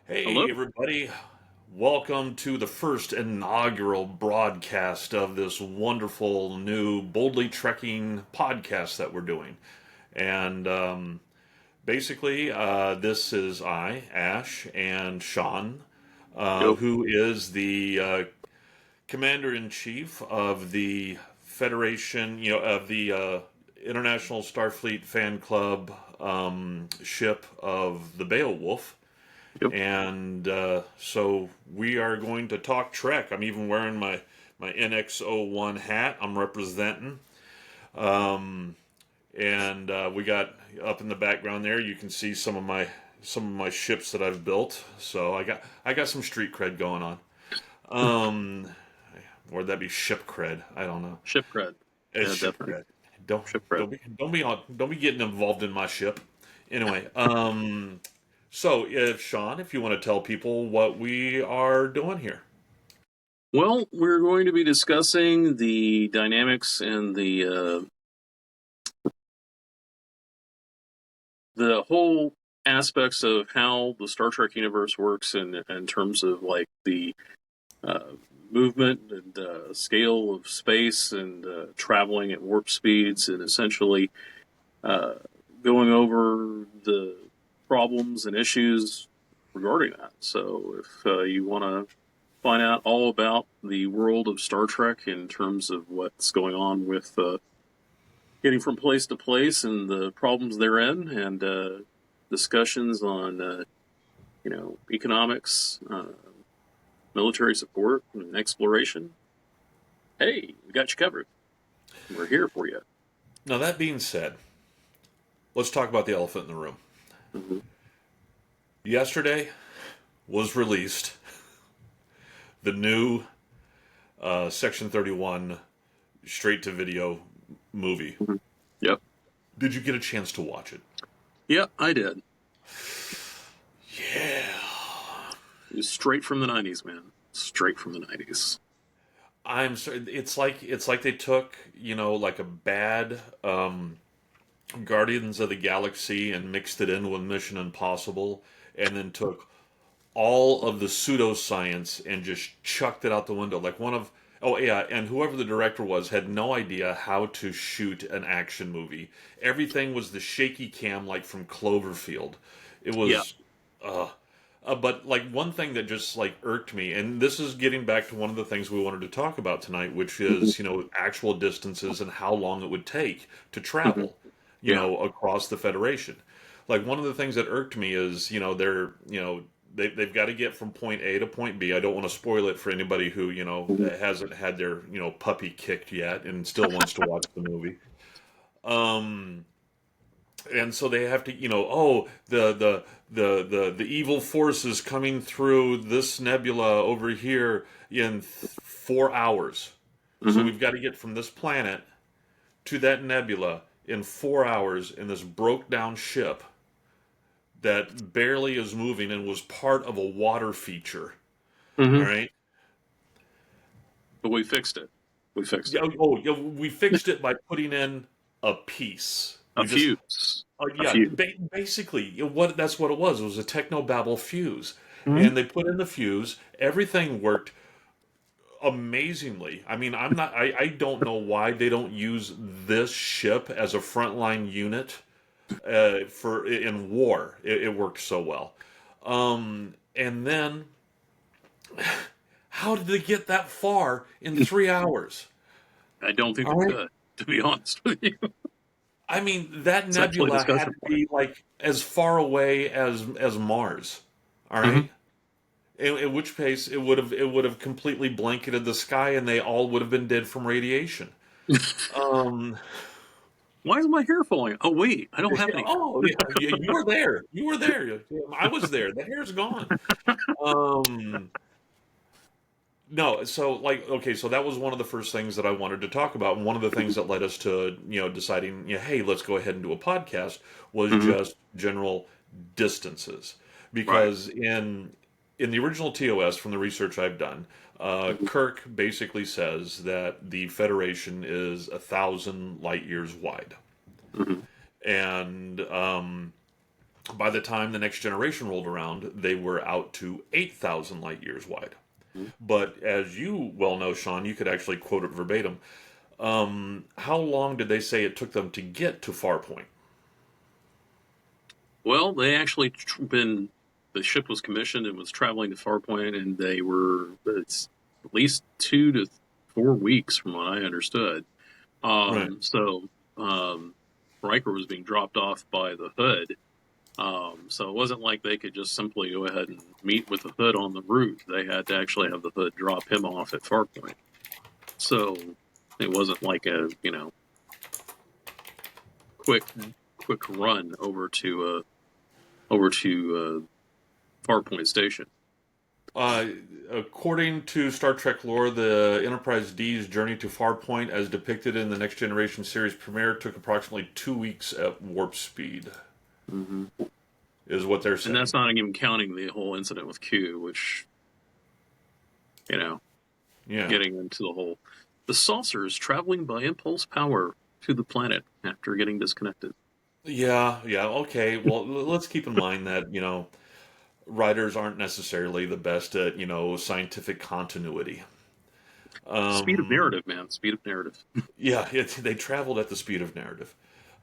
Hey, Hello. everybody. Welcome to the first inaugural broadcast of this wonderful new Boldly Trekking podcast that we're doing. And basically, this is I, Ash, and Sean, Yo. who is the commander in chief of the Federation, of the International Starfleet Fan Club ship of the Beowulf. Yep. And so we are going to talk Trek. I'm even wearing my NX-01 hat. I'm representing. Um, and we got up in the background there. You can see some of my ships that I've built. So I got some street cred going on. Um, or that be ship cred? I don't know. Ship cred. It's Yeah, ship definitely. cred. Don't Ship cred. don't be getting involved in my ship. Anyway, so, if Sean, if you want to tell people what we are doing here. Well, we're going to be discussing the dynamics and the whole aspects of how the Star Trek universe works in terms of like the uh, movement and scale of space and traveling at warp speeds and essentially uh, going over the problems and issues regarding that. So if you want to find out all about the world of Star Trek in terms of what's going on with getting from place to place and the problems therein, and discussions on economics, military support, and exploration. Hey, we got you covered. We're here for you. Now, that being said, let's talk about the elephant in the room. Mm-hmm. Yesterday was released the new Section 31 straight to video movie. Mm-hmm. Yep. Did you get a chance to watch it? Yep, I did. Yeah. It was straight from the '90s, man. Straight from the '90s. I'm sorry. It's like they took, like a bad Guardians of the Galaxy and mixed it in with Mission Impossible, and then took all of the pseudoscience and just chucked it out the window. Like one of oh yeah, and whoever the director was had no idea how to shoot an action movie. Everything was the shaky cam like from Cloverfield. It Yeah. was but like one thing that just like irked me, and this is getting back to one of the things we wanted to talk about tonight, which Mm-hmm. is actual distances and how long it would take to Mm-hmm. travel, Yeah. across the Federation. Like one of the things that irked me is they've got to get from point A to point B. I don't want to spoil it for anybody who Mm-hmm. hasn't had their puppy kicked yet and still wants to watch the movie. Um, and so they have to oh the evil force is coming through this nebula over here in 4 hours, so Mm-hmm. we've got to get from this planet to that nebula in 4 hours in this broke down ship that barely is moving and was part of a water feature. All Mm-hmm. right. But we fixed it. We fixed Yeah, it. yeah, we fixed it by putting in a piece. A We just fuse. A yeah, fuse. basically, what that's what it was. It was a technobabble fuse, Mm-hmm. and they put in the fuse. Everything worked amazingly. I mean, I don't know why they don't use this ship as a frontline unit for in war. It worked so well. And then, how did they get that far in 3 hours? I don't think All they right. could, to be honest with you. I mean, that It's actually a nebula had discussion to point. be like as far away as Mars. All Mm-hmm. right. In which case, it would have completely blanketed the sky, and they all would have been dead from radiation. Um. Why is my hair falling? Oh wait, I don't have any hair. Oh yeah, you were there. You were there. I was there. The hair's gone. Um. No, so like okay, so that was one of the first things that I wanted to talk about, and one of the things that led us to deciding, hey, let's go ahead and do a podcast was Mm-hmm. just general distances, Right. because in the original TOS from the research I've done, Mm-hmm. Kirk basically says that the Federation is 1,000 light years wide, Mm-hmm. and By the time the next generation rolled around, they were out to 8,000 light years wide. But as you well know, Sean, you could actually quote it verbatim. How long did they say it took them to get to Farpoint? Well, they actually been the ship was commissioned and was traveling to Farpoint, and they were it's at least 2 to 4 weeks from what I understood. Right. So Riker was being dropped off by the Hood. So it wasn't like they could just simply go ahead and meet with the Hood on the route. They had to actually have the Hood drop him off at Farpoint. So it wasn't like a quick quick run over to Farpoint Station. Uh, According to Star Trek lore, the Enterprise D's journey to Farpoint, as depicted in the Next Generation series premiere, took approximately 2 weeks at warp speed, Mm-hmm. is what they're And saying. that's not even counting the whole incident with Q, which you know, Yeah. getting into the saucers traveling by impulse power to the planet after getting disconnected. Yeah, yeah, okay. Well, let's keep in mind that, writers aren't necessarily the best at, scientific continuity. Speed of Um, narrative, man. Speed of narrative. yeah, they traveled at the speed of narrative.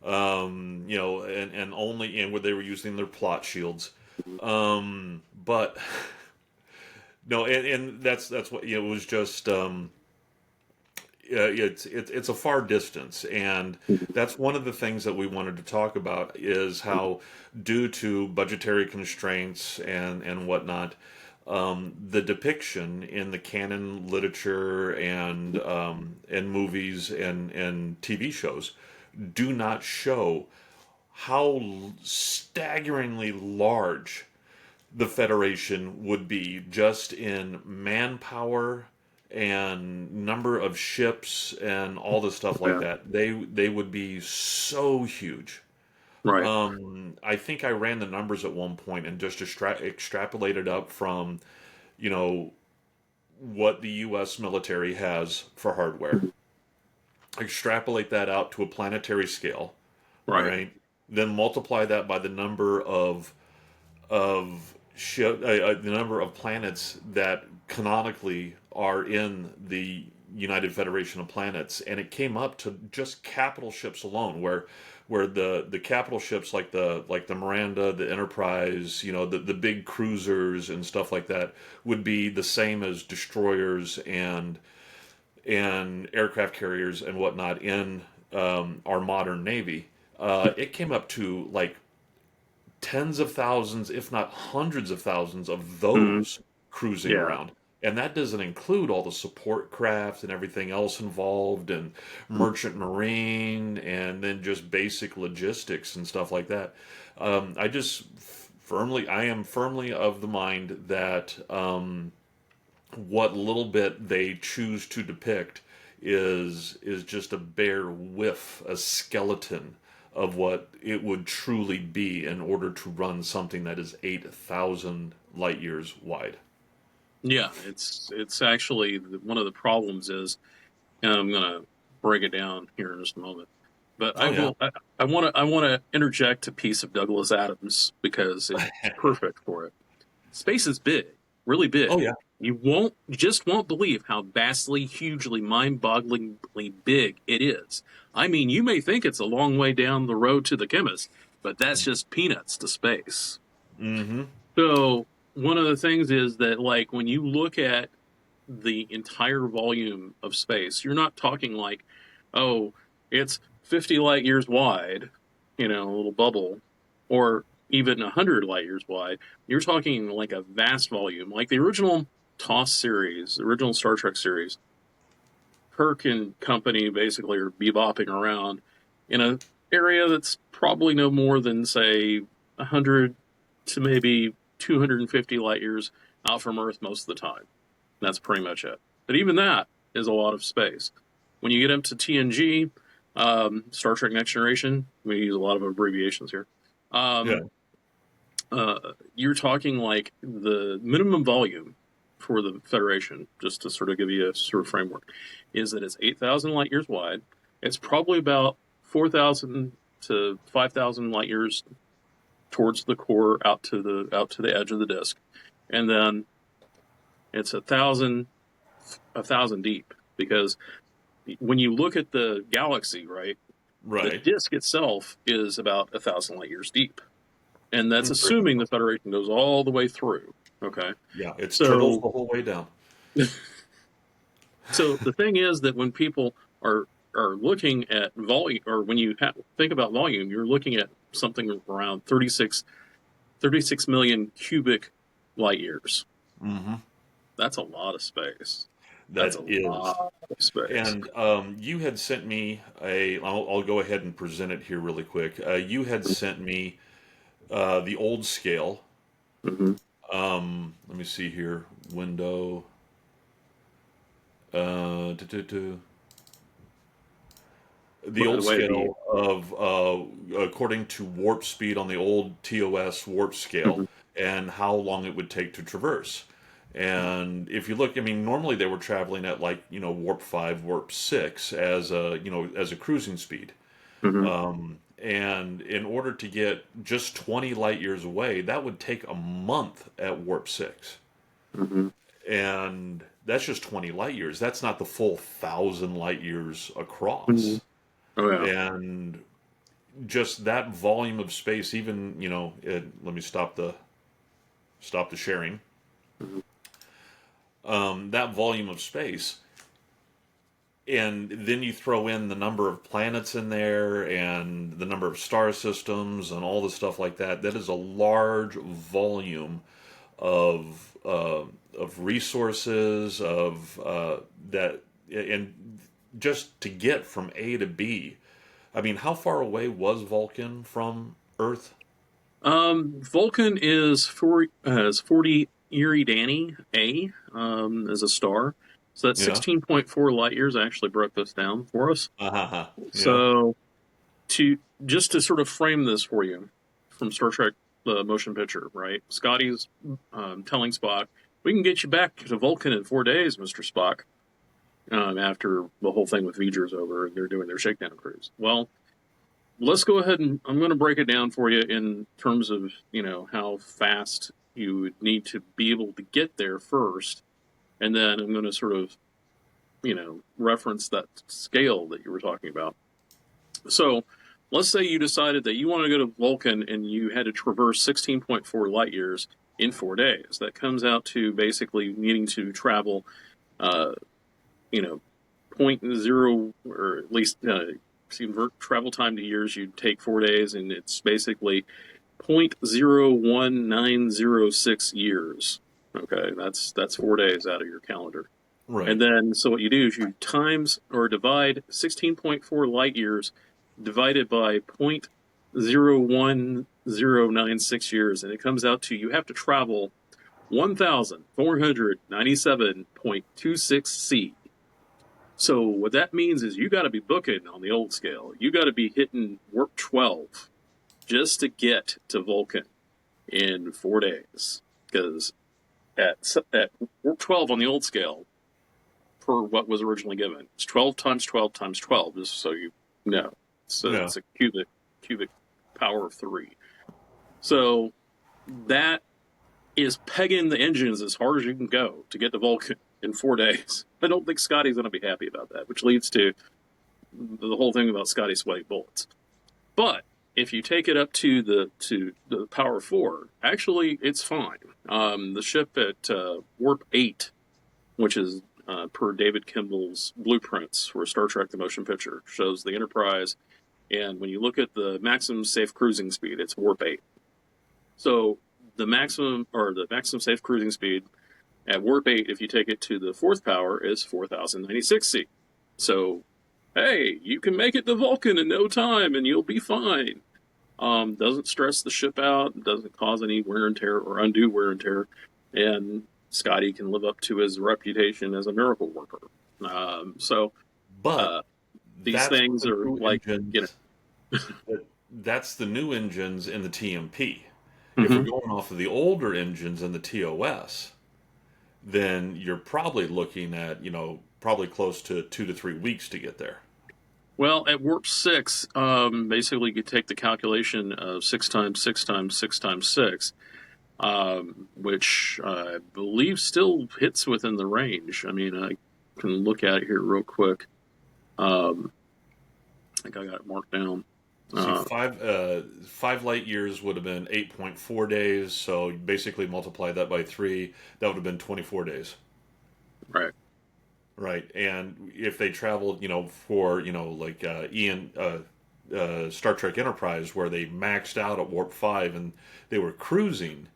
And only in where they were using their plot shields. But no, and that's what it was just. Yeah, it's a far distance, and that's one of the things that we wanted to talk about is how, due to budgetary constraints and whatnot, the depiction in the canon literature and movies and TV shows do not show how staggeringly large the Federation would be just in manpower and number of ships and all the stuff like Yeah. that. They would be so huge. Right. I think I ran the numbers at one point and just extrapolated up from, you know, what the U.S. military has for hardware. Extrapolate that out to a planetary scale. All Right. right. Then multiply that by the number of the number of planets that canonically are in the United Federation of Planets, and it came up to just capital ships alone, where the capital ships like the Miranda, the Enterprise, the big cruisers and stuff like that would be the same as destroyers and aircraft carriers and whatnot in our modern Navy. It came up to like tens of thousands, if not hundreds of thousands of Mm-hmm. those cruising Yeah. around. And that doesn't include all the support craft and everything else involved, and merchant marine, and then just basic logistics and stuff like that. I am firmly of the mind that what little bit they choose to depict is just a bare whiff, a skeleton of what it would truly be in order to run something that is 8,000 light years wide. Yeah. It's actually one of the problems is, and I'm gonna break it down here in just a moment. But Oh yeah. I want to interject a piece of Douglas Adams because it's perfect for it. Space is big, really Oh big. yeah. You just won't believe how vastly, hugely, mind-bogglingly big it is. I mean, you may think it's a long way down the road to the chemist, but that's just peanuts to space. Mm-hmm. So one of the things is that, like, when you look at the entire volume of space, you're not talking like, oh, it's 50 light years wide, a little bubble, or even 100 light years wide. You're talking like a vast volume, like the original TOS series, the original Star Trek series. Kirk and company basically are bebopping around in a area that's probably no more than, say, 100 to maybe 250 light years out from Earth most of the time. That's pretty much it. But even that is a lot of space. When you get up to TNG, Star Trek Next Generation, we use a lot of abbreviations here. Yeah. Um, you're talking like the minimum volume for the Federation, just to sort of give you a sort of framework, is that it's 8,000 light years wide. It's probably about 4,000 to 5,000 light years towards the core, out to the edge of the disk, and then it's a thousand deep, because when you look at the galaxy, right, the Right. disk itself is about 1,000 light years deep, and that's assuming Interesting. the Federation goes all the way through. Okay, Yeah, it's turtles so the whole way down. so the thing is that when people are are looking at volume, or when you think about volume, you're looking at something around 36 million cubic light years. Hmm. That's a lot of space. That's That a is. lot of space. And you had sent me I'll go ahead and present it here really quick. You had sent me the old scale. Mm-hmm. Let me see here. Window. Do, do, do. The By the old way, the scale of according to warp speed on the old TOS warp scale mhm, and how long it would take to traverse. And if you look, I mean, normally they were traveling at like warp 5, warp 6 as a as a cruising speed. mhm, And in order to get just 20 light years away, that would take a month at warp 6. mhm, And that's just 20 light years. That's not the full 1,000 light years mhm. across. Oh yeah. And just that volume of space, even let me stop the sharing. Mhm, That volume of space, and then you throw in the number of planets in there and the number of star systems and all the stuff like that. That is a large volume of resources that, and just to get from A to B. I mean, how far away was Vulcan from Earth? Vulcan is 40 Eridani A, as a star. So that's Yeah. 16.4 light years. I actually broke this down for us. Uh-huh. Yeah. So to just to sort of frame this for you from Star Trek the motion picture, right? Scotty's telling Spock, "We can get you back to Vulcan in 4 days, Mister Spock." After the whole thing with V'ger's over and they're doing their shakedown cruise. Well, let's go ahead and I'm going to break it down for you in terms of how fast you would need to be able to get there first, and then I'm going to sort of reference that scale that you were talking about. So let's say you decided that you want to go to Vulcan and you had to traverse 16.4 light years in 4 days. That comes out to basically needing to travel, uh, you know, point zero, or at least convert travel time to years. You'd take 4 days, and it's basically 0.01906 years. Okay, that's 4 days out of your calendar. And Right. then, so what you do is you times or divide 16.4 light years divided by 0.01096 years, and it comes out to, you have to travel 1,497.26 C. So what that means is you got to be booking on the old scale. You got to be hitting warp 12 just to get to Vulcan in 4 days. Because at warp 12 on the old scale, per what was originally given, it's 12 times 12 times 12, just so you know. So Yeah. it's a cubic power of 3. So that is pegging the engines as hard as you can go to get to Vulcan in 4 days. I don't think Scotty's going to be happy about that, which leads to the whole thing about Scotty sweating bullets. But if you take it up to the power of 4, actually it's fine. The ship at warp 8, which is per David Kimball's blueprints for Star Trek: The Motion Picture, shows the Enterprise. And when you look at the maximum safe cruising speed, it's warp 8. So the maximum safe cruising speed at warp 8, if you take it to the fourth power, is 4,096 C. So, hey, you can make it to Vulcan in no time and you'll be fine. Doesn't stress the ship out, doesn't cause any wear and tear or undue wear and tear, and Scotty can live up to his reputation as a miracle worker. So But uh, these that's things the are new like, engines. That's the new engines in the TMP. If we're mhm. going off of the older engines in the TOS, then you're probably looking at probably close to 2 to 3 weeks to get there. Well, at warp six, basically you take the calculation of six times six times six times six, which I believe still hits within the range. I mean, I can look at it here real quick. I think I got it marked down. See, Uh, five light years would have been 8.4 days. So you basically multiply that by three. That would have been 24 days. right. Right. And if they traveled, for, like Star Trek Enterprise, where they maxed out at warp 5 and they were cruising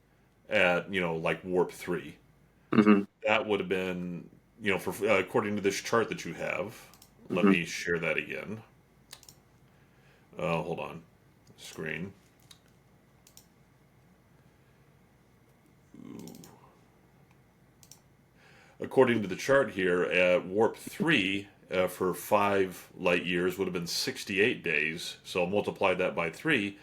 at, like warp 3, Hmm. that would have been, for according to this chart that you have. Let Hmm. me share that again. Hold on. Screen. According to the chart here, at warp 3, for 5 light years would have been 68 days. So multiply that by 3.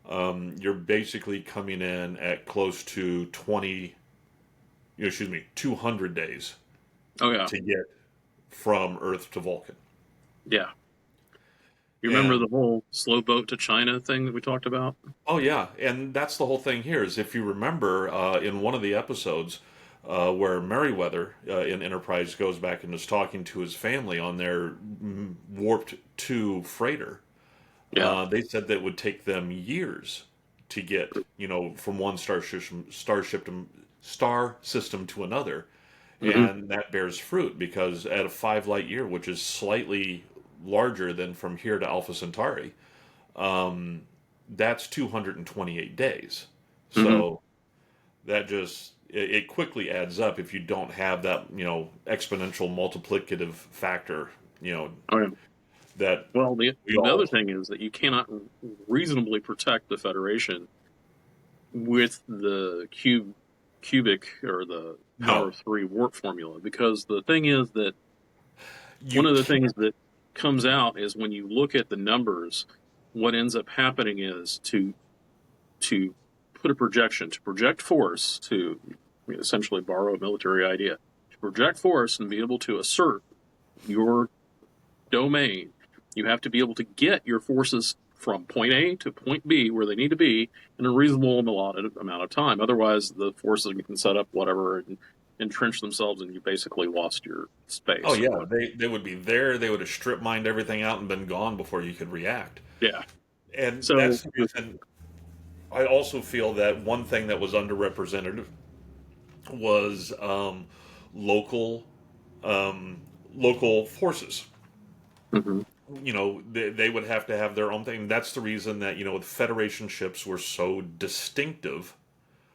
You're basically coming in at close to 200 days Oh yeah, to get from Earth to Vulcan. yeah. You remember And the whole slow boat to China thing that we talked about? oh yeah, and that's the whole thing here. Is if you remember in one of the episodes where Merryweather in Enterprise goes back and is talking to his family on their warped two freighter, Yeah. they said that it would take them years to get from one star system to another, Hmm. and that bears fruit because at a 5 light year, which is slightly larger than from here to Alpha Centauri, that's 228 days. Hmm. So that just it quickly adds up if you don't have that exponential multiplicative factor Oh yeah. that Well, we the other all thing is that you cannot reasonably protect the Federation with the cubic or the power no, of three warp formula, because the thing is that you one of the things can't. that comes out is when you look at the numbers, what ends up happening is to put a projection, to project force, to essentially borrow a military idea, to project force and be able to assert your domain, you have to be able to get your forces from point A to point B where they need to be in a reasonable allotted amount of time. Otherwise, the forces can set up whatever and entrench themselves, and you basically lost your Oh space or yeah, what. they would be there. They would have strip mined everything out and been gone before you could react. Yeah. And So that's the reason I also feel that one thing that was underrepresented was local um, local forces. mhm, They would have to have their own thing. That's the reason that the Federation ships were so distinctive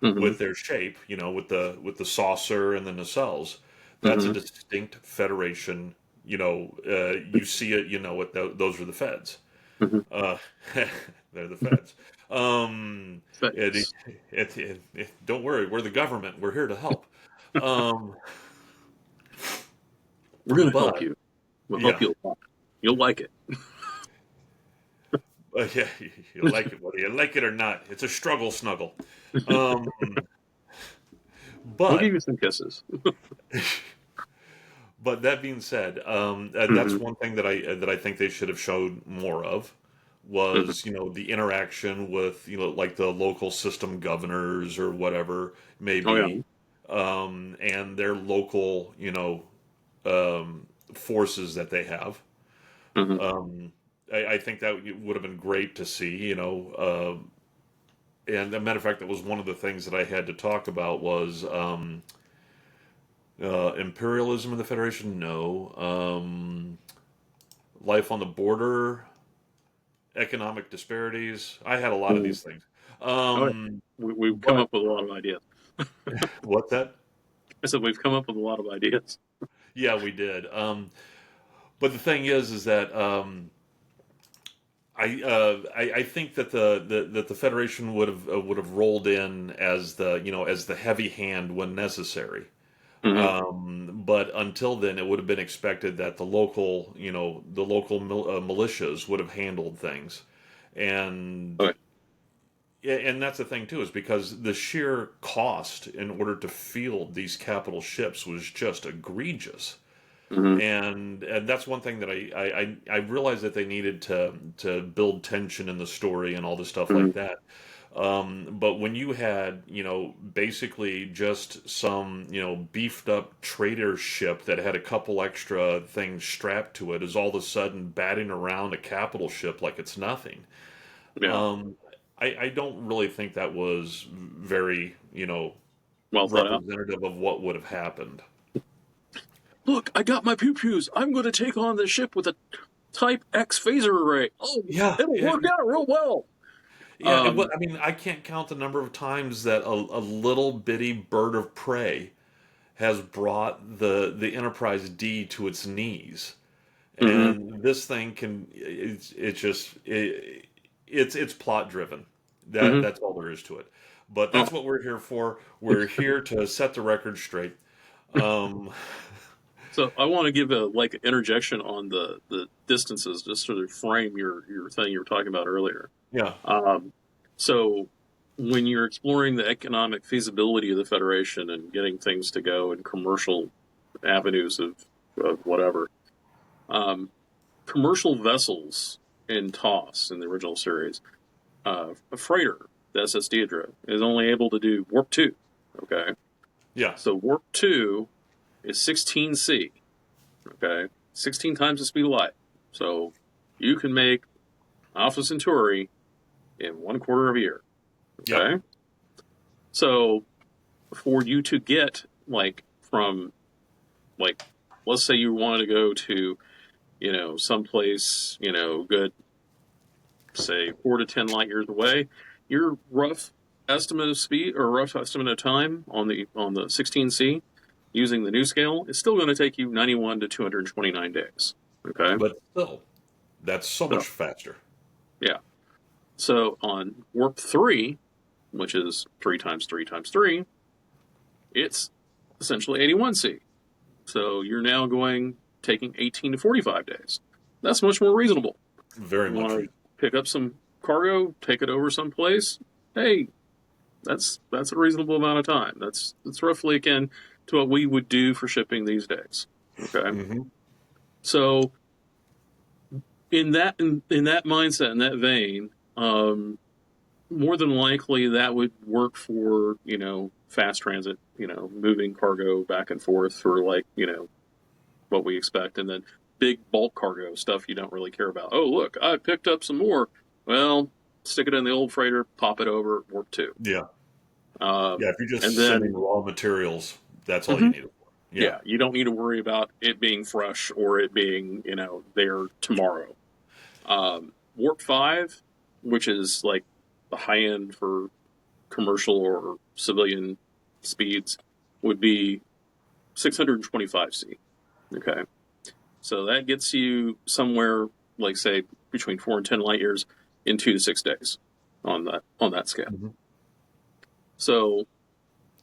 mhm, with their shape. With the saucer and the nacelles. That's a mhm, distinct Federation. You see it. Those are the Feds. mhm. Uh, they're the Feds. Um, it, Thanks. don't worry, we're the government. We're here to help. Um, We're going to help but you. We'll help yeah, you a lot. You'll like it. yeah, you like it, whether you like it or not. It's a struggle snuggle. Um, We'll give but you some kisses. but that being said, that's Hmm. one thing that I think they should have showed more of Hmm. was the interaction with like the local system governors or whatever may Oh, be, yeah. and their local forces that they have. Hmm. Um, I think that would have been great to see, and a matter of fact, that was one of the things that I had to talk about was imperialism in the Federation. No, life on the border, economic disparities. I had a lot of Hmm. these things. Oh, yeah. Um, We've come but up with a lot of ideas. what's that? I said we've come up with a lot of ideas. Yeah, we did. But the thing is that I think that the Federation would have rolled in as the heavy hand when necessary. Hmm. But until then, it would have been expected that the local militias would have handled things, and Okay. yeah, and that's the thing too, is because the sheer cost in order to field these capital ships was just egregious. Mm-hmm. And that's one thing that I realized that they needed to build tension in the story and all this stuff Mm-hmm. like that. But when you had, basically just some, beefed up trader ship that had a couple extra things strapped to it is all of a sudden batting around a capital ship like it's nothing. Yeah. Um, I don't really think that was very, Well thought out. representative of what would have happened. Look, I got my pew pews. I'm going to take on the ship with a Type X phaser array. Oh, Yeah, it'll yeah, work out real well. yeah. Um, I mean, I can't count the number of times that a little bitty bird of prey has brought the Enterprise D to its knees, mhm. and this thing can. It's just it's plot driven. Mhm. That's all there is to it. But Oh, that's what we're here for. We're here to set the record straight. Um, so I want to give a interjection on the distances, just to frame your thing you were talking about earlier. yeah, Um, so when you're exploring the economic feasibility of the Federation and getting things to go in commercial avenues of whatever, um, commercial vessels in TOS in the original series, a freighter, the SS Deidre, is only able to do warp 2. Okay. yeah, So warp 2 is 16C. Okay. 16 times the speed of light. So you can make Alpha Centauri in 1/4 of a year. yeah, Okay. So for you to get from like let's say you wanted to go to someplace good, say 4 to 10 light years away, your rough estimate of speed or rough estimate of time on the 16C using the new scale is still going to take you 91 to 229 days. Okay. but still, that's so So much faster. yeah. So on warp 3, which is 3 times 3 times 3, it's essentially 81C. So you're now taking 18 to 45 days. That's much more reasonable. Very You much. want to pick up some cargo, take it over someplace. Hey, that's a reasonable amount of time. That's roughly akin to what we would do for shipping these days. Okay. Hmm. So in that mindset, in that vein, more than likely that would work for fast transit, moving cargo back and forth for what we expect, and then big bulk cargo stuff you don't really care about. Oh, look, I picked up some more. Well, stick it in the old freighter, pop it over, warp 2. Yeah, yeah. Um, If you're and just then, sending raw materials, that's all you mhm, need it for. Yeah. yeah, you don't need to worry about it being fresh or it being, there tomorrow. Warp 5, which is like the high end for commercial or civilian speeds, would be 625C. Okay. So that gets you somewhere like say between 4 and 10 light years in 2 to 6 days on that scale. Hmm. So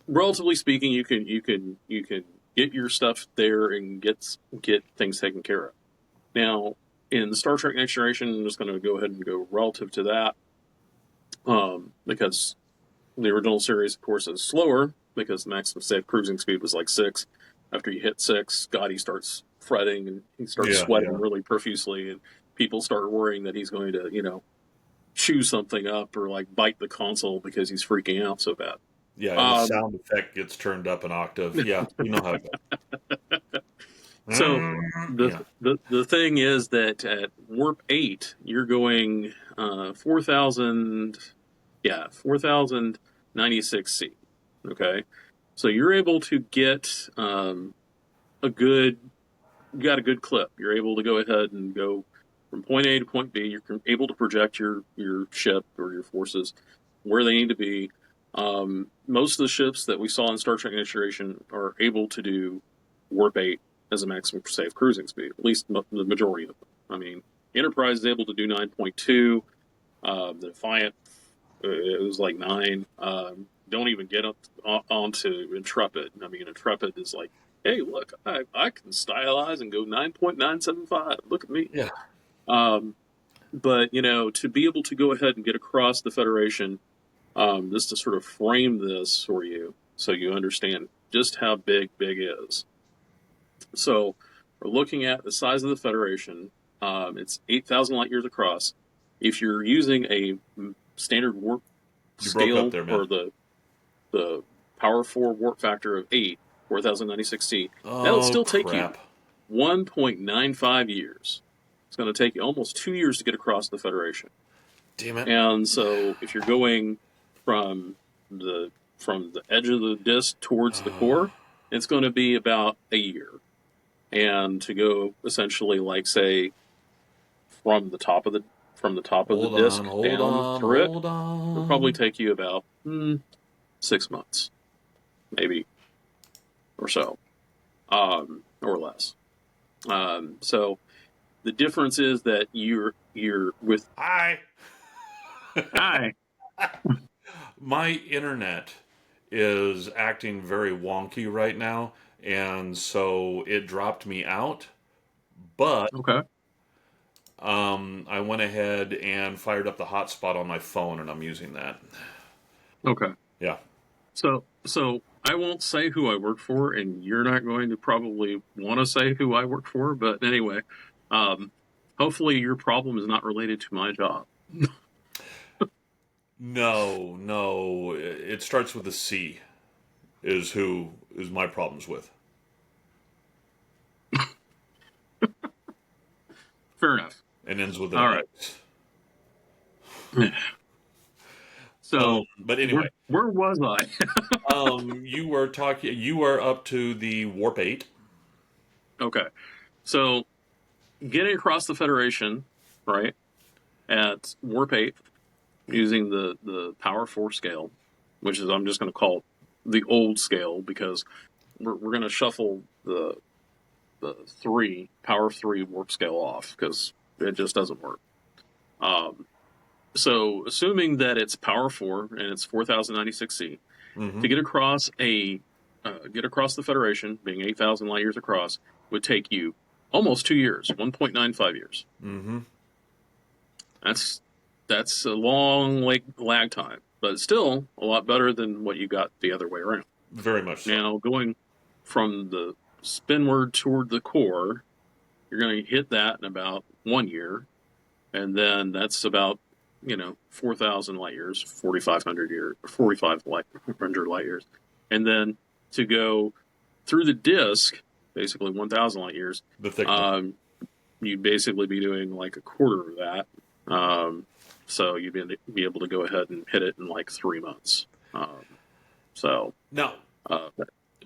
relatively speaking, you can get your stuff there and get things taken care of. Now in Star Trek Next Generation, I'm just going to go ahead and go relative to that, because the original series, of course, is slower because the maximum safe cruising speed was like 6. After you hit 6, Scotty starts fretting and he starts Yeah, sweating yeah, really profusely, and people start worrying that he's going to, chew something up or like bite the console because he's freaking out so bad. yeah. And the Um, sound effect gets turned up an octave. Yeah, you know how it goes. so the Yeah. the thing is that at warp 8, you're going 4,000, yeah, 4,096 C. Okay, so you're able to get a good, you got a good clip. You're able to go ahead and go from point A to point B. You're able to project your ship or your forces where they need to be. Most of the ships that we saw in Star Trek Next Generation are able to do warp 8 as a maximum safe cruising speed. At least the majority of them. I mean, Enterprise is able to do 9.2. The Defiant, it was like 9. Don't even get up onto Intrepid. I mean, Intrepid is like, hey, look, I can stylize and go 9.975. Look at me. Yeah. Um, but, to be able to go ahead and get across the Federation, just to sort of frame this for you so you understand just how big is. So, we're looking at the size of the Federation. It's 8,000 light years across. If you're using a standard warp You broke up scale there, man. or the power 4 warp factor of 8, 4096C, that'll Oh, still take you crap. 1.95 years. It's going to take you almost 2 years to get across the Federation. Damn it. And so if you're going from the edge of the disk towards the core, it's going to be about a year. And to go essentially, like, say, from the top of the disk down through it, Hold it'll probably on. take you about 6 months, maybe, or so, or less. So the difference is that you're with Hi. hi. My internet is acting very wonky right now, and so it dropped me out. But Okay. I went ahead and fired up the hotspot on my phone, and I'm using that. Okay. Yeah. So I won't say who I work for, and you're not going to probably want to say who I work for. But anyway, um, hopefully your problem is not related to my job. No, no. It starts with a C. Is who is my problems with. Fair enough. And ends with an All right. X. So But anyway, where was I? you were talking. You were up to the warp 8. Okay. So getting across the Federation, right, at warp 8 using the power 4 scale, which is, I'm just going to call it the old scale, because we're going to shuffle the power 3 warp scale off because it just doesn't work. So assuming that it's power 4 and it's 4096C, Mm-hmm. to get across the Federation, being 8,000 light years across, would take you almost 2 years, 1.95 years. Mm-hmm. That's a long lag time, but it's still a lot better than what you got the other way around. Very much so. Now, going from the spinward toward the core, you're going to hit that in about 1 year, and then that's about 4,000 light years, 4,500 light years, and then to go through the disk, basically 1,000 light years. The thickness. You'd basically be doing like a quarter of that. So you'd be able to go ahead and hit it in like 3 months. So Now, that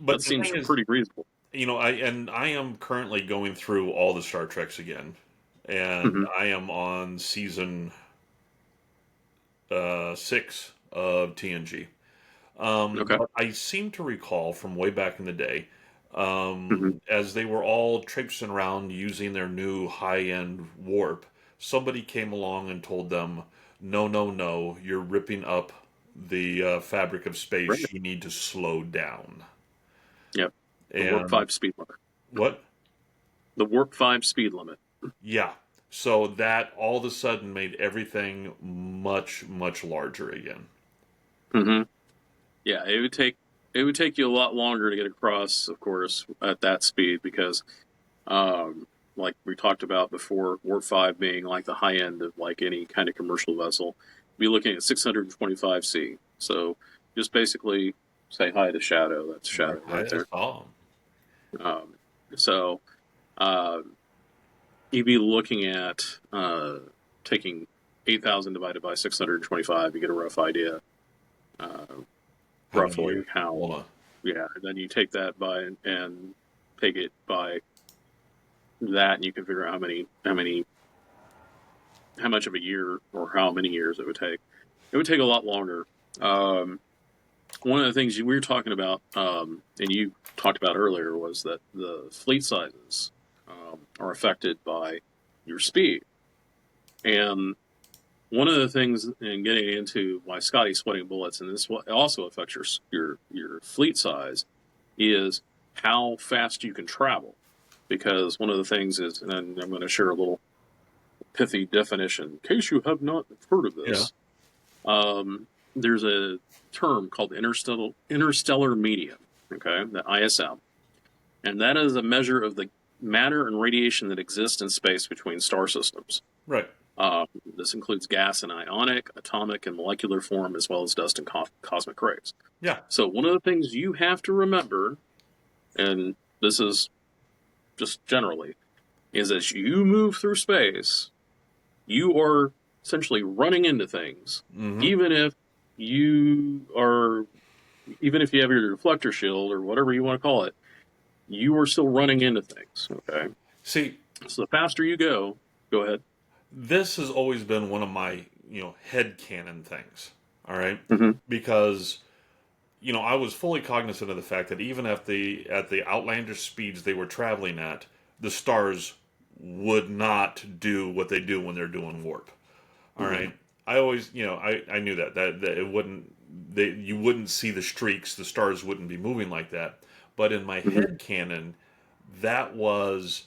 but the seems thing is, pretty reasonable. I am currently going through all the Star Treks again, and Mm-hmm. I am on season 6 of TNG. Okay. But I seem to recall from way back in the day, Mm-hmm. as they were all traipsing around using their new high-end warp, somebody came along and told them, "No, no, no! You're ripping up the fabric of Right. space. You need to slow down." Yep. The warp And 5 speed limit. what? The warp 5 speed limit. Yeah. So that all of a sudden made everything much, much larger again. Mm-hmm. Yeah, it would take you a lot longer to get across, of course, at that speed because, like we talked about before, Warp 5 being like the high end of like any kind of commercial vessel, be looking at 625C. So just basically say hi to Shadow. That's Shadow right there. Oh, Um, so uh, you'd be looking at taking 8,000 divided by 625. You get a rough idea, how many years? roughly how. Hold on. Yeah, and then you take that by and take it by that, and you can figure out how much of a year or how many years it would take. It would take a lot longer. One of the things we were talking about, and you talked about earlier, was that the fleet sizes are affected by your speed. And one of the things in getting into why Scotty's sweating bullets, and this also affects your fleet size, is how fast you can travel. Because one of the things is, and I'm going to share a little pithy definition, in case you have not heard of Yeah. this. There's a term called interstellar medium, okay, the ISM, and that is a measure of the matter and radiation that exists in space between star systems. Right. This includes gas in ionic, atomic, and molecular form, as well as dust and cosmic rays. Yeah. So one of the things you have to remember, and this is just generally, is as you move through space, you are essentially running into things, Mm-hmm. even if you are, even if you have your deflector shield or whatever you want to call it, you are still running into things. Okay. See, So the faster you go ahead. this has always been one of my, headcanon things. All right? Mm-hmm. Because I was fully cognizant of the fact that even at the outlandish speeds they were traveling at, the stars would not do what they do when they're doing warp. All Mm-hmm. right. I always, I knew that it wouldn't, you wouldn't see the streaks, the stars wouldn't be moving like that. But in my Mm-hmm. head canon, that was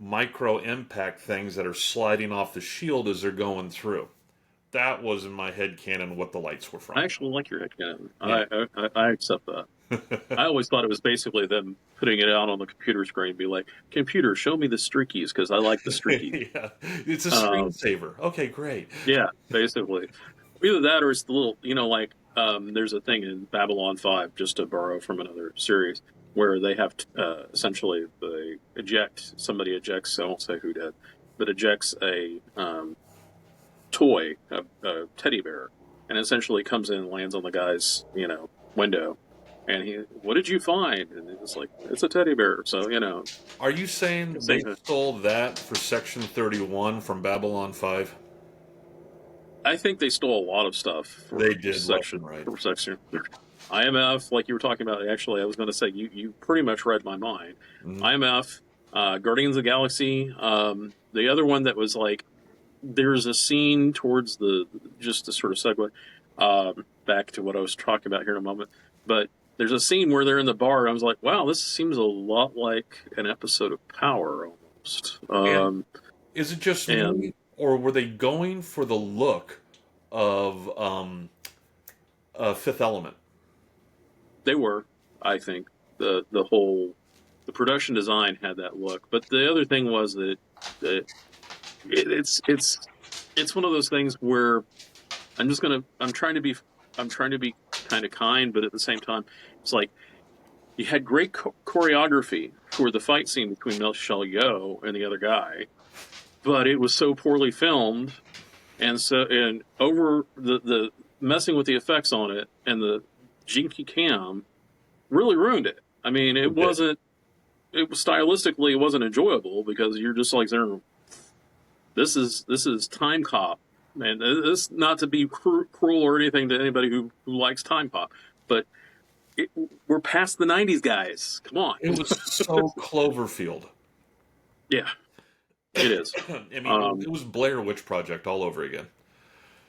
micro impact things that are sliding off the shield as they're going through. That was in my head canon what the lights were I from. actually like your headcanon. Yeah. I accept that. I always thought it was basically them putting it out on the computer screen, be like, "Computer, show me the streakies because I like the streakies." Yeah. It's a Um, screensaver. Okay, great. yeah, basically, either that or it's the little, like, there's a thing in Babylon 5, just to borrow from another series, where they have essentially somebody ejects. I won't say who did, but ejects a toy, a teddy bear, and essentially comes in and lands on the guy's, window. And what did you find? And it's like, it's a teddy bear. So, Are you saying they stole that for Section 31 from Babylon 5? I think they stole a lot of stuff They did left and right. for section. IMF, like you were talking about, actually, I was going to say, you pretty much read my mind. Mm-hmm. IMF, Guardians of the Galaxy, the other one that was like, there's a scene towards just to sort of segue back to what I was talking about here in a moment, but there's a scene where they're in the bar, and I was like, wow, this seems a lot like an episode of Power almost. And is it just me, or were they going for the look of Fifth Element? They were, I think, the production design had that look, but the other thing was that it's one of those things where I'm trying to be kind of kind, but at the same time, it's like you had great choreography for the fight scene between Michelle Yeoh and the other guy, but it was so poorly filmed, and over the messing with the effects on it and the jinky cam really ruined it. I mean, it wasn't. It was stylistically, it wasn't enjoyable because you're just like, this is Time Cop. And this not to be cruel or anything to anybody who likes Time Cop, but we're past the '90s, guys. Come on. It was so Cloverfield. Yeah, it is. I mean, it was Blair Witch Project all over again.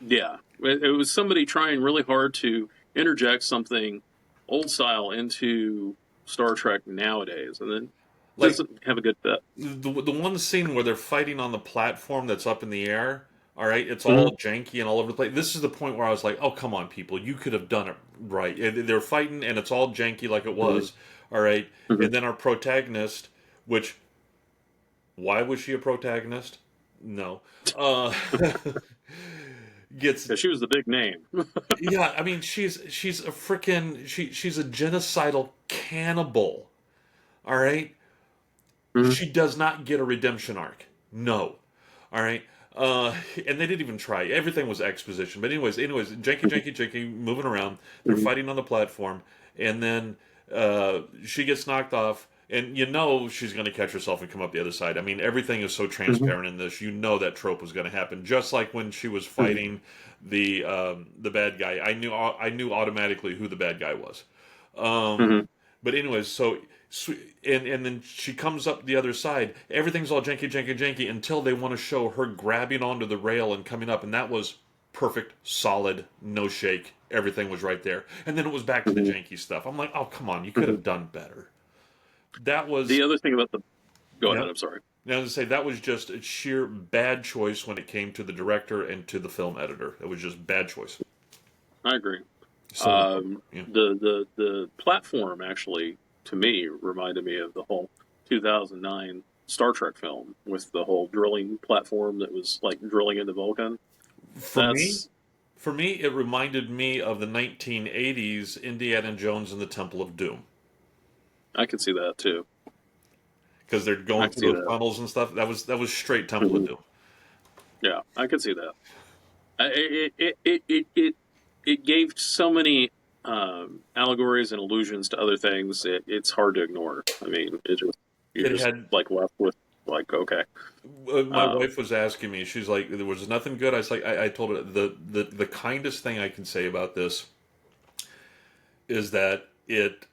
Yeah, it was somebody trying really hard to interject something old style into Star Trek nowadays, and then doesn't have a good fit. The one scene where they're fighting on the platform that's up in the air. All right, it's all janky and all over the place. This is the point where I was like, "Oh, come on, people! You could have done it right." They're fighting, and it's all janky like it was. All right, and then our protagonist, which, why was she a protagonist? No, gets. She was the big name. Yeah, I mean, she's a freaking she's a genocidal cannibal. All right, she does not get a redemption arc. No, all right. And they didn't even try. Everything was exposition. But anyways, janky, moving around. They're fighting on the platform, and then she gets knocked off, and she's going to catch herself and come up the other side. I mean, everything is so transparent in this. That trope was going to happen. Just like when she was fighting the bad guy, I knew automatically who the bad guy was. But anyways, so. And then she comes up the other side. Everything's all janky until they want to show her grabbing onto the rail and coming up, and that was perfect, solid, no shake. Everything was right there, and then it was back to the janky stuff. I'm like, oh come on, you could have done better. That was the other thing about the. Go ahead. I'm sorry. Now to say that was just a sheer bad choice when it came to the director and to the film editor. It was just bad choice. I agree. So, the platform actually, to me, reminded me of the whole 2009 Star Trek film with the whole drilling platform that was like drilling into Vulcan. For me, That's for me, it reminded me of the 1980s Indiana Jones and the Temple of Doom I could see that too. because they're I going could through see those that. tunnels and stuff. That was straight Temple of Mhm. Doom. Yeah, I could see that. It gave so many allegories and allusions to other things. It's hard to ignore. I mean, you're It just had like left with like okay. my Um, wife was asking me. She's like, "There was nothing good." I was like, I told her the kindest thing I can say about this is that it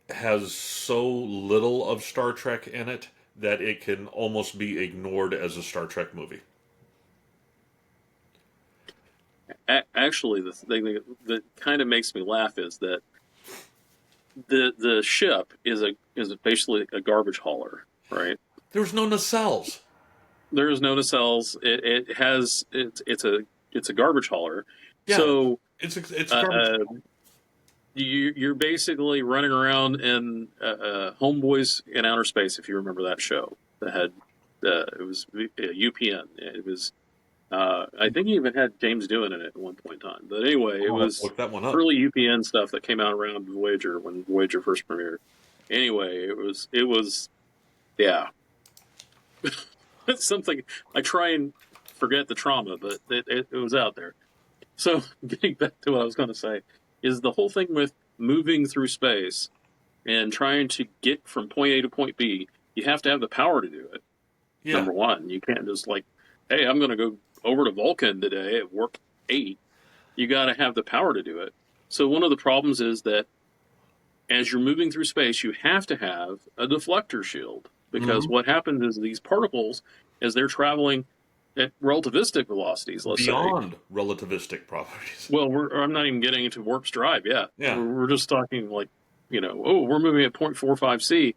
has so little of Star Trek in it that it can almost be ignored as a Star Trek movie. Actually, the thing that kind of makes me laugh is that the ship is basically a garbage hauler, right? There was no nacelles. There's no nacelles. It has it's a garbage hauler. Yeah, So it's uh, garbage. uh, you're basically running around in Homeboys in Outer Space, if you remember that show. That had it was UPN. It was I think he even had James Doohan in it at one point in time. But anyway, it I'll have to was look that one up. early UPN stuff that came out around Voyager when Voyager first premiered. Anyway, it was yeah. It's something I try and forget the trauma, but it was out there. So getting back to what I was going to say is the whole thing with moving through space and trying to get from point A to point B, you have to have the power to do it. Yeah, Number one, you can't just like, hey, I'm going to go over to Vulcan today at warp 8. You got to have the power to do it. So one of the problems is that as you're moving through space, you have to have a deflector shield because hmm what happens is these particles, as they're traveling at relativistic velocities, let's say, beyond relativistic properties. well, I'm not even getting into warp drive yet. Yeah, We're just talking like, oh, we're moving at 0.45 C.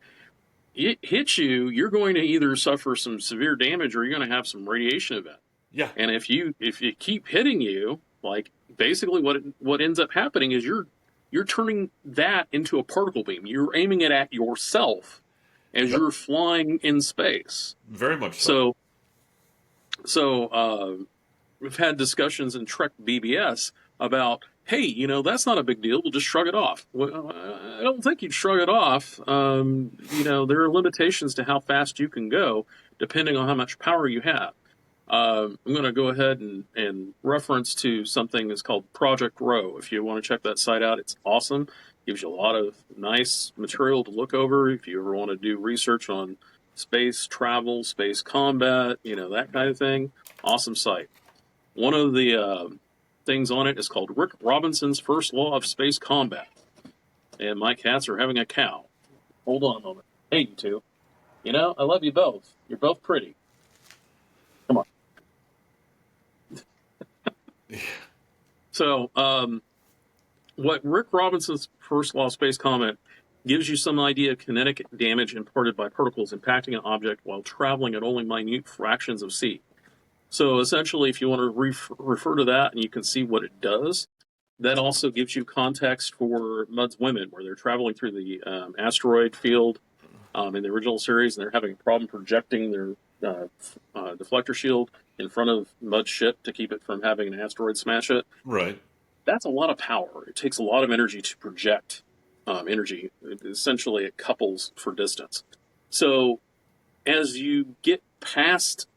It hits you, you're going to either suffer some severe damage or you're going to have some radiation event. yeah, And if you keep hitting you, like basically what ends up happening is you're turning that into a particle beam. You're aiming it at yourself as yep, you're flying in space. very much so. So we've had discussions in Trek BBS about, hey, that's not a big deal. We'll just shrug it off. Well, I don't think you'd shrug it off. There are limitations to how fast you can go depending on how much power you have. I'm going to go ahead and reference to something that's called Project Row. If you want to check that site out, it's awesome. Gives you a lot of nice material to look over. If you ever want to do research on space travel, space combat, that kind of thing, awesome site. One of the things on it is called Rick Robinson's First Law of Space Combat. And my cats are having a cow. Hold on a moment. Hey, you two. I love you both. You're both pretty. Come on. So, what Rick Robinson's First Law of Space Combat gives you some idea of kinetic damage imparted by particles impacting an object while traveling at only minute fractions of c. So essentially, if you want to refer to that and you can see what it does, that also gives you context for Mudd's Women, where they're traveling through the asteroid field in the original series, and they're having a problem projecting their deflector shield in front of Mudd's ship to keep it from having an asteroid smash it. Right. That's a lot of power. It takes a lot of energy to project energy. Essentially, it couples for distance. So as you get past,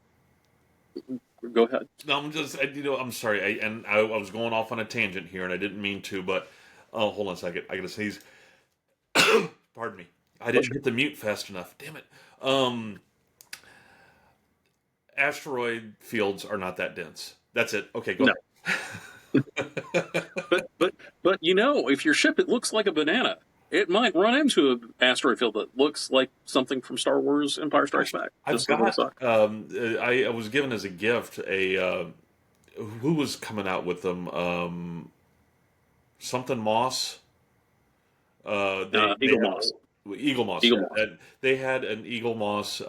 go ahead. No, I'm sorry. I was going off on a tangent here, and I didn't mean to, but oh, hold on a second. I gotta sneeze. Pardon me. I didn't hit the mute fast enough. Damn it. Um, Asteroid fields are not that dense. That's it. Okay, go No, ahead. but if your ship it looks like a banana, it might run into an asteroid field that looks like something from Star Wars: Empire Strikes Back. I've Just a little got. suck. I was given as a gift a. Who was coming out with them? Something Moss. They Eagle had Moss. Eagle Moss. Eagle Yeah, Moss. they had an Eagle Moss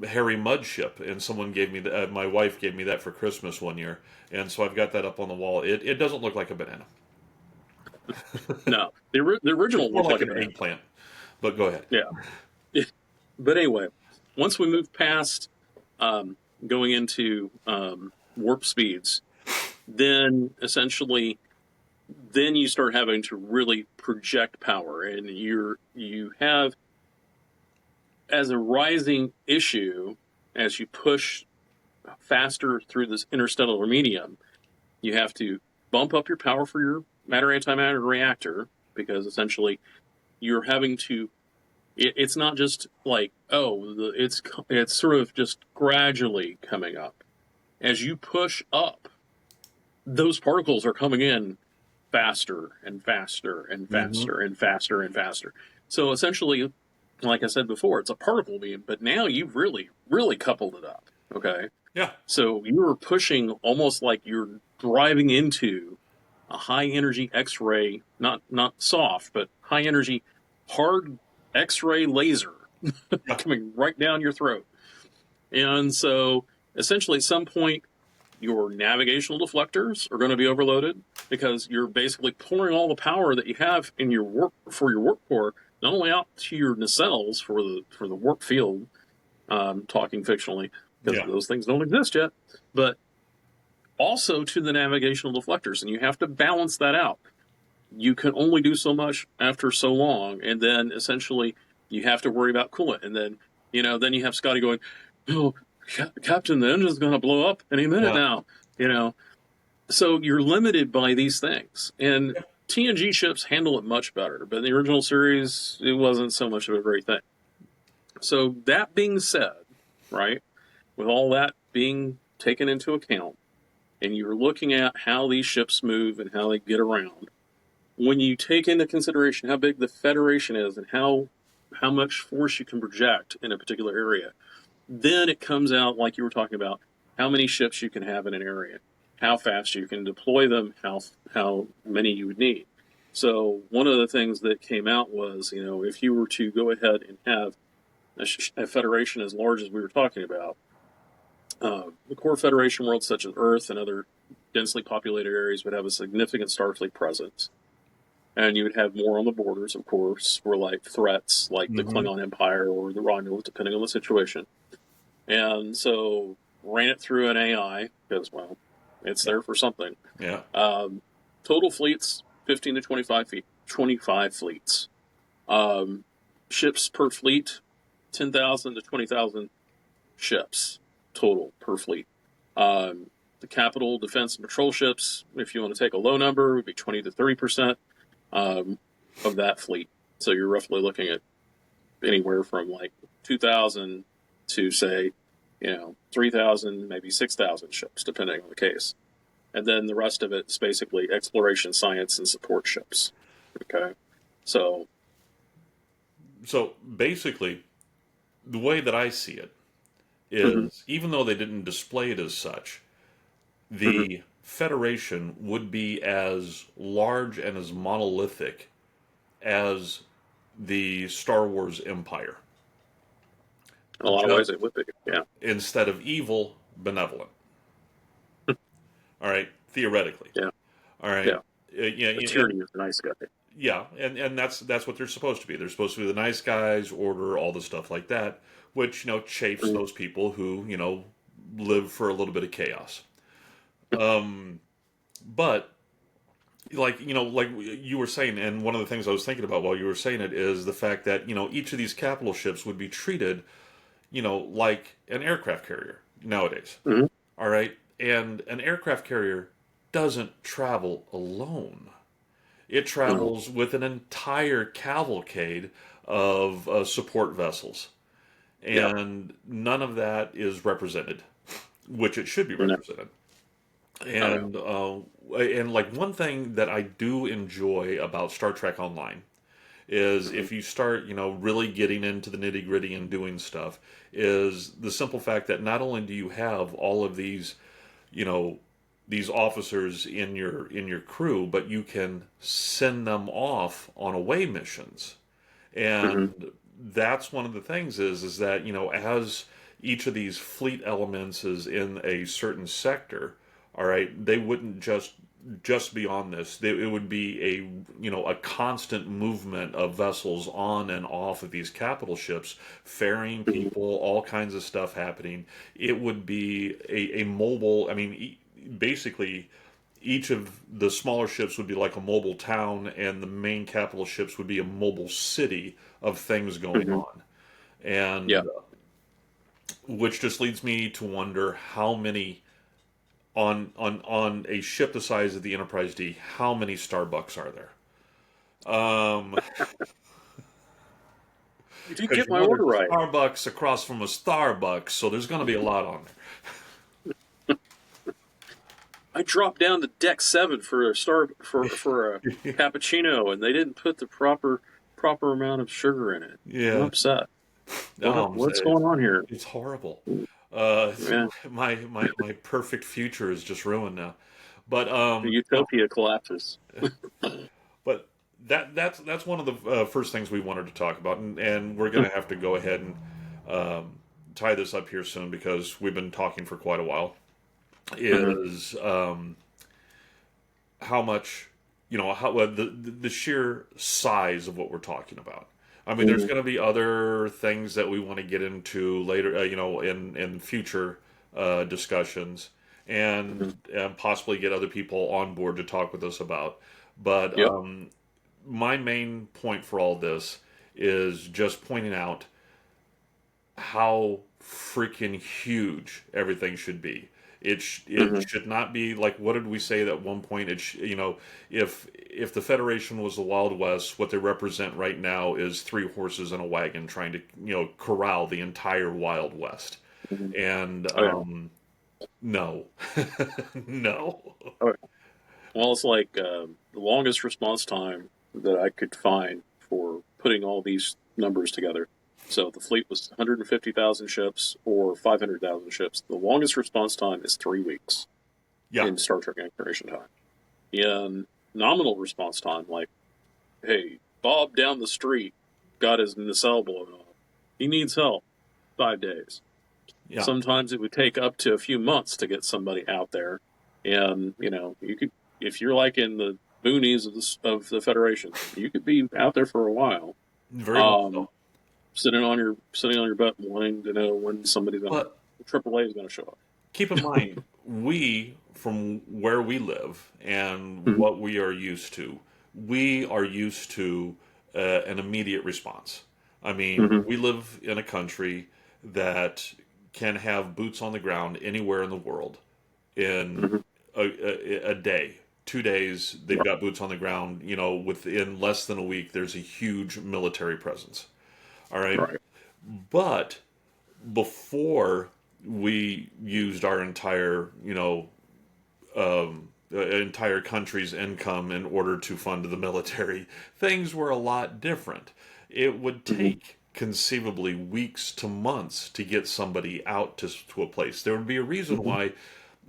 Harry Mudd ship, and someone gave me my wife gave me that for Christmas one year, and so I've got that up on the wall. It doesn't look like a banana. No, the It's original more looked like like a an banana. eggplant. But go ahead. Yeah. But anyway, once we move past um, going into warp speeds, then essentially, then you start having to really project power, and you have as a rising issue as you push faster through this interstellar medium. You have to bump up your power for your matter antimatter reactor because essentially you're having to. It's not just like it's sort of just gradually coming up as you push up. Those particles are coming in faster and faster and Mm-hmm. faster and faster and faster. So essentially, like I said before, it's a particle beam, but now you've really coupled it up. Okay. Yeah. So you're pushing almost like you're driving into a high energy X-ray, not soft, but high energy hard X-ray laser Yeah. coming right down your throat. And so essentially at some point your navigational deflectors are going to be overloaded because you're basically pouring all the power that you have in your warp for your warp core not only out to your nacelles for the warp field, talking fictionally because Yeah. those things don't exist yet, but also to the navigational deflectors, and you have to balance that out. You can only do so much after so long, and then essentially you have to worry about coolant, and then then you have Scotty going, "Oh, Captain, the engine's going to blow up any minute Yeah. now," you know. So you're limited by these things, and Yeah. TNG ships handle it much better. But in the original series, it wasn't so much of a great thing. So that being said, right, with all that being taken into account, and you're looking at how these ships move and how they get around, when you take into consideration how big the Federation is and how much force you can project in a particular area, then it comes out like you were talking about how many ships you can have in an area, how fast you can deploy them, how many you would need. So one of the things that came out was, if you were to go ahead and have a Federation as large as we were talking about, the core Federation worlds such as Earth and other densely populated areas would have a significant Starfleet presence. And you would have more on the borders, of course, for like threats like the Mm-hmm. Klingon Empire or the Romulans, depending on the situation. And so ran it through an AI because, well, it's Yeah. there for something. Yeah. Um, Total fleets 15 to 25 feet, 25 fleets. Um, Ships per fleet 10,000 to 20,000 ships total per fleet. The capital defense and patrol ships, if you want to take a low number, would be 20 to 30% um, of that fleet. So you're roughly looking at anywhere from like 2,000 to say, 3,000, maybe 6,000 ships, depending on the case. And then the rest of it is basically exploration, science, and support ships. Okay. So, So basically, the way that I see it mhm, is, even though they didn't display it as such, mhm. the Federation would be as large and as monolithic as the Star Wars Empire, In a lot of just ways it would be. Yeah. instead of evil, benevolent. All right, theoretically. Yeah. All right, Yeah. yeah, The and tyranny is a nice guy. yeah, and that's what they're supposed to be. They're supposed to be the nice guys, order, all the stuff like that, which chafes Mhm. those people who live for a little bit of chaos. Um, but like you were saying, and one of the things I was thinking about while you were saying it is the fact that each of these capital ships would be treated like an aircraft carrier nowadays. Mhm. All right, and an aircraft carrier doesn't travel alone. It No. travels with an entire cavalcade of support vessels, Yeah. and none of that is represented, which it should be No. represented. Oh yeah. And like one thing that I do enjoy about Star Trek Online is Mhm. if you start, really getting into the nitty gritty and doing stuff, is the simple fact that not only do you have all of these, you know, these officers in your crew, but you can send them off on away missions. Mhm. And that's one of the things is that, as each of these fleet elements is in a certain sector, all right, they wouldn't just just beyond this. It would be a a constant movement of vessels on and off of these capital ships, ferrying Mhm. people, all kinds of stuff happening. It would be a mobile. I mean, basically, each of the smaller ships would be like a mobile town, and the main capital ships would be a mobile city of things going Mhm. on. Yeah. And which just leads me to wonder how many on a ship the size of the Enterprise D, how many Starbucks are there? You did Because get my there's order a right. Starbucks across from a Starbucks, so there's going to be a lot on there. I dropped down to deck 7 for a cappuccino, and they didn't put the proper amount of sugar in it. I'm Yeah, upset. What's it's, going on here? it's horrible. Yeah, My perfect future is just ruined now. But the no, utopia collapses. but that's one of the first things we wanted to talk about, and we're going to have to go ahead and tie this up here soon because we've been talking for quite a while. Mhm. Is how much how the sheer size of what we're talking about. I mean, there's Mhm. going to be other things that we want to get into later, in future discussions, and, Mhm. and possibly get other people on board to talk with us about. But Yep. my main point for all this is just pointing out how freaking huge everything should be. It Mhm. should not be like, what did we say at one point? If the Federation was the Wild West, what they represent right now is three horses and a wagon trying to corral the entire Wild West. Mhm. And Oh yeah. no, no. Oh, yeah. Well, it's like the longest response time that I could find for putting all these numbers together. So the fleet was 150,000 ships or 500,000 ships. The longest response time is 3 weeks Yeah, in Star Trek Incarnation time. In nominal response time, like, hey, Bob down the street got his nacelle blown off. He needs help. 5 days. yeah. Sometimes it would take up to a few months to get somebody out there, and you could, if you're like in the boonies of the Federation, you could be out there for a while, Very much um, so. sitting on your butt, wanting to know when But AAA is gonna show up. keep in mind, we, from where we live and Mhm. what we are used to, we are used to an immediate response. I mean, Mhm. we live in a country that can have boots on the ground anywhere in the world in Mhm. a day. 2 days, they've Right. got boots on the ground. Within less than a week, there's a huge military presence. All right. Right. But before we used our entire, entire country's income in order to fund the military, things were a lot different. It would Mhm. take conceivably weeks to months to get somebody out to a place. There would be a reason Mhm. why,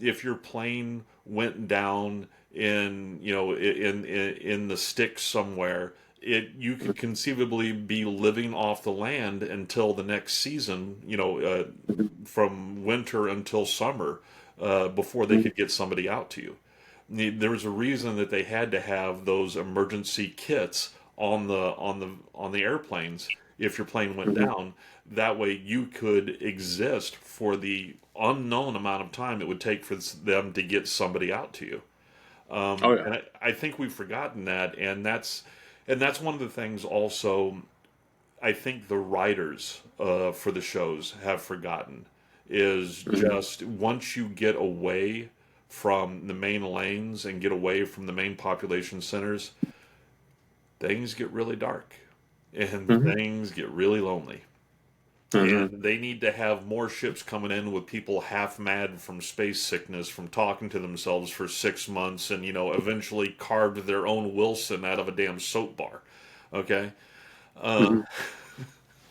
if your plane went down in in the sticks somewhere, you could conceivably be living off the land until the next season, Mhm. from winter until summer, before they Mhm. could get somebody out to you. There was a reason that they had to have those emergency kits on the airplanes if your plane went Mhm. down. That way you could exist for the unknown amount of time it would take for them to get somebody out to you. Oh yeah. And I think we've forgotten that, and that's one of the things also I think the writers for the shows have forgotten is Mhm. just once you get away from the main lanes and get away from the main population centers, things get really dark and Mhm. things get really lonely. Mhm. And they need to have more ships coming in with people half mad from space sickness from talking to themselves for 6 months and, eventually carved their own Wilson out of a damn soap bar. Okay? Uh,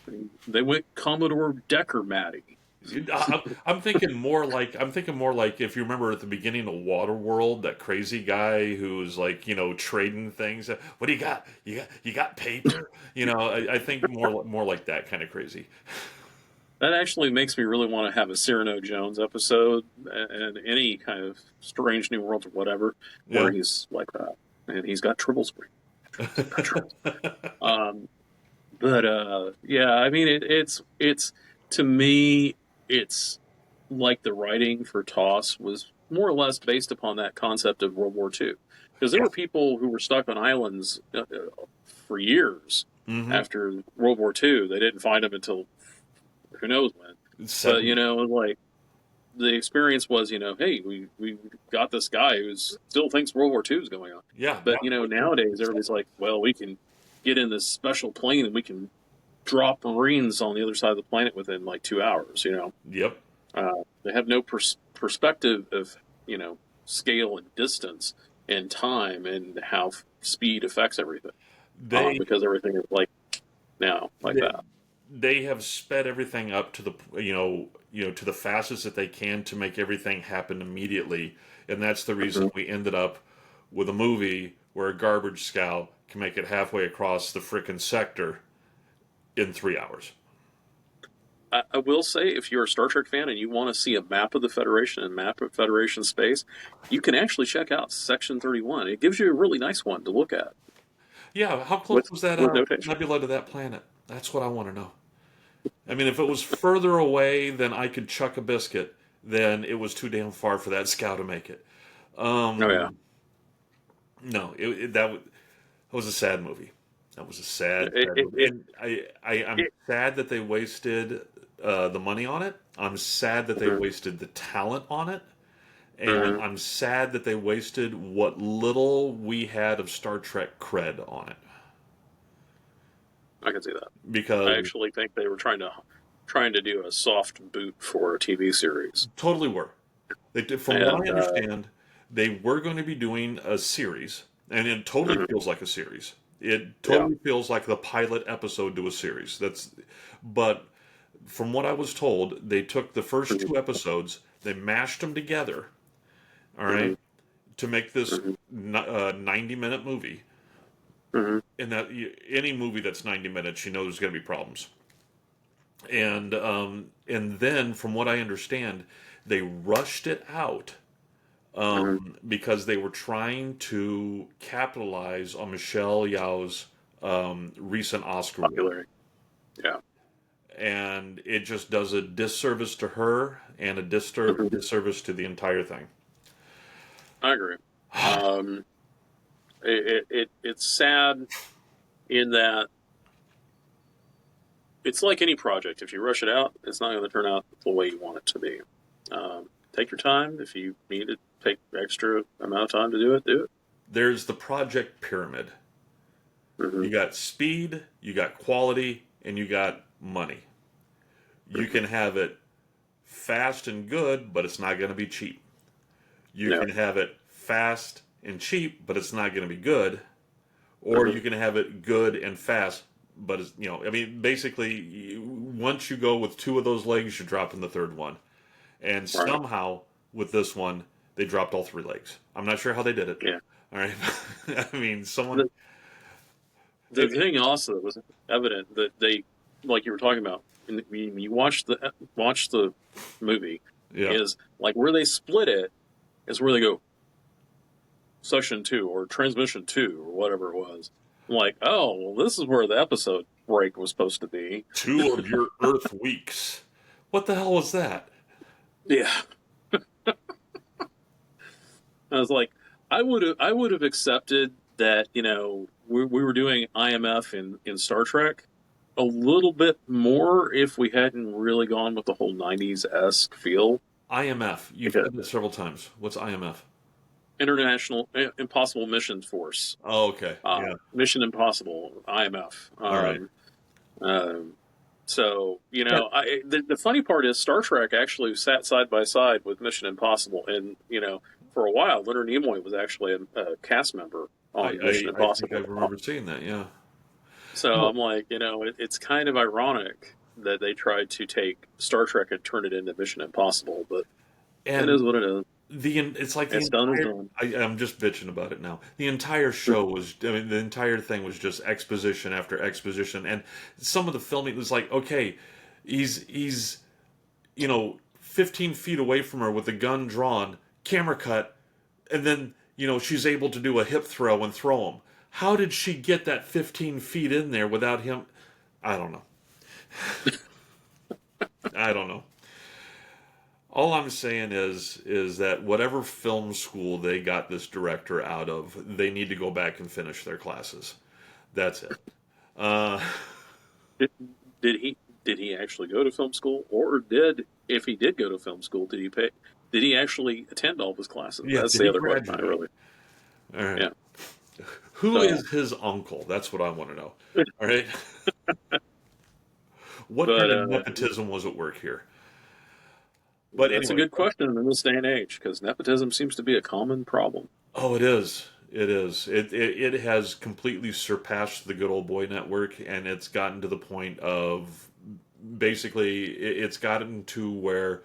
Mhm. They went Commodore Decker Matty. I'm thinking more like if you remember at the beginning of Waterworld, that crazy guy who was like trading things. What do you got? You got paper? I think more like that kind of crazy. That actually makes me really want to have a Cyrano Jones episode and any kind of Strange New Worlds or whatever, Yeah. where he's like that. And he's got triple screen. He's got triple. Um, but yeah, I mean, it's to me, it's like the writing for Toss was more or less based upon that concept of World War II, because there Yeah. were people who were stuck on islands for years Mm-hmm. after World War II. They didn't find them until who knows when. But Seven. like the experience was, hey, we got this guy who still thinks World War II is going on. Yeah. But That was nowadays everybody's like, well, we can get in this special plane and we can drop Marines on the other side of the planet within like 2 hours. Yep. They have no perspective of scale and distance and time and how speed affects everything. They Because everything is like now like they, that. they have sped everything up to the to the fastest that they can to make everything happen immediately, and that's the reason Mhm. we ended up with a movie where a garbage scow can make it halfway across the frickin' sector in 3 hours. I will say, if you're a Star Trek fan and you want to see a map of the Federation and map of Federation space, you can actually check out Section 31. It gives you a really nice one to look at Yeah, how close with was that notation. nebula to that planet? That's what I want to know. I mean, if it was further away than I could chuck a biscuit, then it was too damn far for that scow to make it. Oh yeah, No, that was a sad movie. That was a it sad it, movie, it, and I'm it sad that they wasted the money on it. I'm sad that they mhm, wasted the talent on it, and mhm, I'm sad that they wasted what little we had of Star Trek cred on it. I can see that. I Because actually think they were trying to do a soft boot for a TV series, totally were. From what and I understand, they were going to be doing a series, and it totally mhm, feels like a series. It yeah, totally feels like the pilot episode to a series. But from what I was told, they took the first mhm, two episodes, they mashed them together, all right, mhm, to make this mhm, 90-minute movie. mhm, And that any movie that's 90 minutes, you know, there's going to be problems. And then, from what I understand, they rushed it out mhm. because they were trying to capitalize on Michelle Yeoh's recent Oscar win, Popularity. Yeah, and it just does a disservice to her and a mhm, disservice to the entire thing. I agree. Um, it's sad in that it's like any project. If you rush it out, it's not going to turn out the way you want it to be. Take your time. If you need to take extra amount of time to do it, do it. There's the project pyramid. Hmm. You got speed, you got quality, and you got money. You Hmm. can have it fast and good, but it's not going to be cheap. You No. can have it fast and cheap, but it's not going to be good. Or Hmm. you can have it good and fast, but it's, I mean, basically, once you go with two of those legs, you're dropping the third one. And Right. somehow, with this one, they dropped all three legs. I'm not sure how they did it. Yeah. All right. I mean, someone. The, the thing also was evident that they, like you were talking about, when you watch the movie, Yeah. is like where they split it is where they go section two or transmission two or whatever it was. I'm like, oh, well, this is where the episode break was supposed to be. Two of your Earth weeks. What the hell was that? Yeah, I was like, I would have accepted that we were doing IMF in Star Trek a little bit more if we hadn't really gone with the whole '90s esque feel. IMF. You've Because said it several times. What's IMF? International Impossible Mission Force, Oh, okay. Yeah. Mission Impossible IMF. All right. Um, so Yeah. the funny part is Star Trek actually sat side by side with Mission Impossible, and for a while Leonard Nimoy was actually a cast member on Mission I think I Impossible. remember seeing that. Yeah. So No. I'm like, it's kind of ironic that they tried to take Star Trek and turn it into Mission Impossible, but it And is what it is. it's like the It's done is entire. done. I'm just bitching about it now. The entire show was. I mean, the entire thing was just exposition after exposition, and some of the filming was like, okay, He's 15 feet away from her with the gun drawn, camera cut, and then she's able to do a hip throw and throw him. How did she get that 15 feet in there without him? I don't know. I don't know. All I'm saying is that whatever film school they got this director out of, they need to go back and finish their classes. That's it. Uh, Did, did he actually go to film school, or did if he did go to film school, did he pay? Did he actually attend all of his classes? yeah, That's did the he other question I graduate? really. All right. Yeah. Who So, is his uncle? That's what I want to know. All right. What but kind of nepotism was at work here? But that's a anyway, good question in this day and age because nepotism seems to be a common problem. oh, it is. It is. It has completely surpassed the good old boy network, and it's gotten to the point of basically it's gotten to where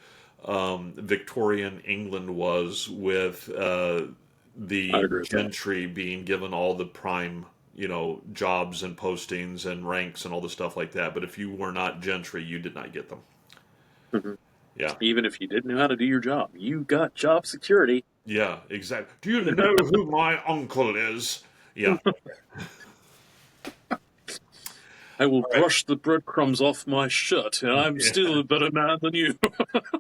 Victorian England was with I the agree with that. gentry being given all the prime, jobs and postings and ranks and all the stuff like that. But if you were not gentry, you did not get them. Mhm. Yeah. Even if you didn't know how to do your job, you got job security. Yeah, exactly. Do you know who my uncle is? Yeah. I will All right. brush the breadcrumbs off my shirt, and I'm Yeah. still a better man than you.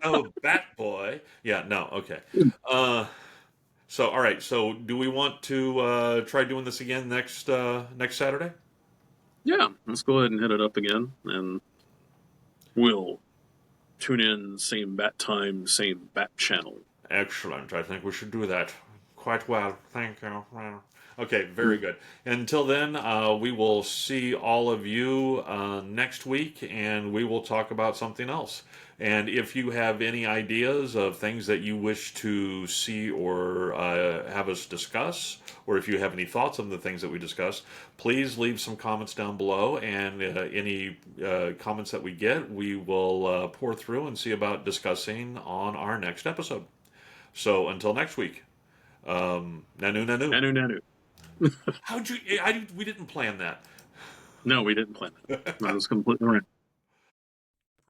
Oh, Bat Boy. Yeah, no, okay. Uh, all right. So, do we want to try doing this again next Saturday? Yeah, let's go ahead and hit it up again, and we'll tune in same bat time, same bat channel. Excellent. I think we should do that. Quite well. Thank you. Well, okay, very Mm. good. Until then, we will see all of you next week, and we will talk about something else. And if you have any ideas of things that you wish to see or have us discuss, or if you have any thoughts on the things that we discuss, please leave some comments down below. And any comments that we get, we will pour through and see about discussing on our next episode. So until next week, nanu nanu. Nanu nanu. How'd you? We didn't plan that. No, we didn't plan that. That was completely random.